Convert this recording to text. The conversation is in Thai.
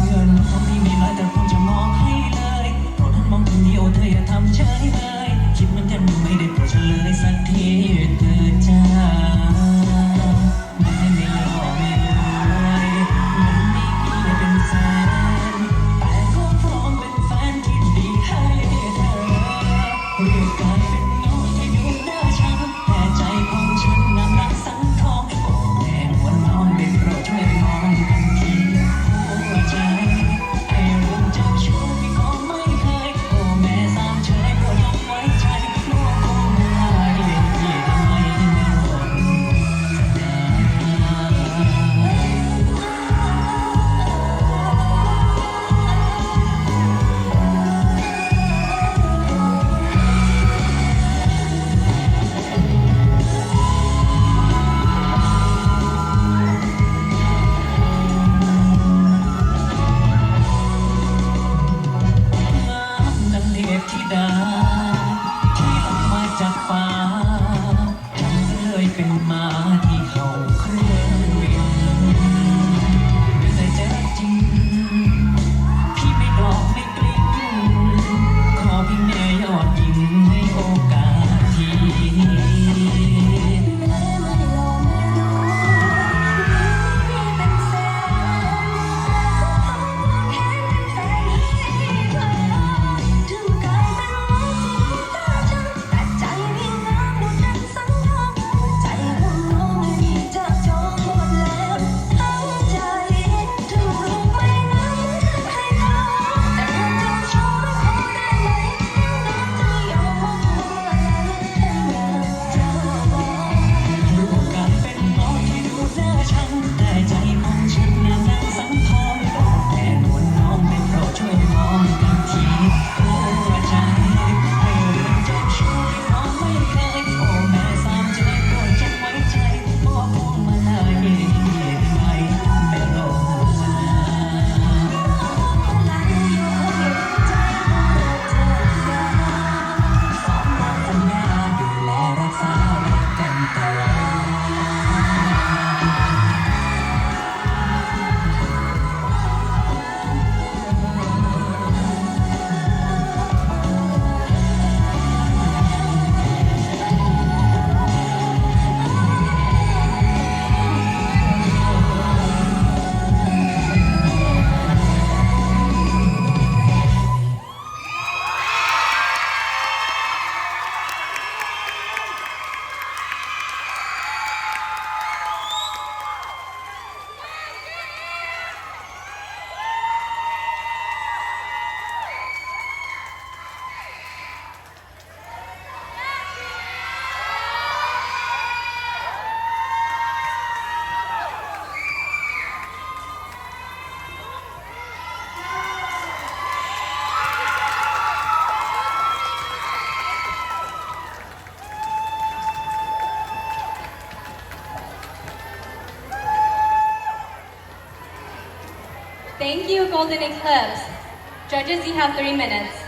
เงินทองที่มีน้อยแต่คงจะมองให้เลยโปรดหันมองทางนี้โอ้เธออย่าทำเฉยเลยคิดเหมือนกันไม่ได้โปรดเฉลยสักทีเธอจ้าแม้ไม่หล่อไม่รวยเงินไม่มีเป็นแสนแต่ก็พร้อมเป็นแฟนที่ดีให้เธอเรียกกายเป็นเงาที่ดูหน้าฉันแต่ใจของฉันนั้นรักสังทองโอ้แม่นวลน้องได้โปรดช่วยมองกันทีหัวใจไอ้เรื่องเจ้าชู้พี่ก็ไม่เคยโอ้แม่สามเฉยโปรดยกไว้ใจนัวคงไม่ได้ที่ทำไมไม่หล่นดังเทพธิดาที่ลงมาจากฟ้าฉันเลยเป็นม้าที่เขาเครื่องบินไม่ได้เจอจริงพี่ไม่กลอกไม่กลิ้งขอพี่แม่ยอดหญิงให้โอกาสทีThank you, Golden Eclipse. Judges, you have 3 minutes.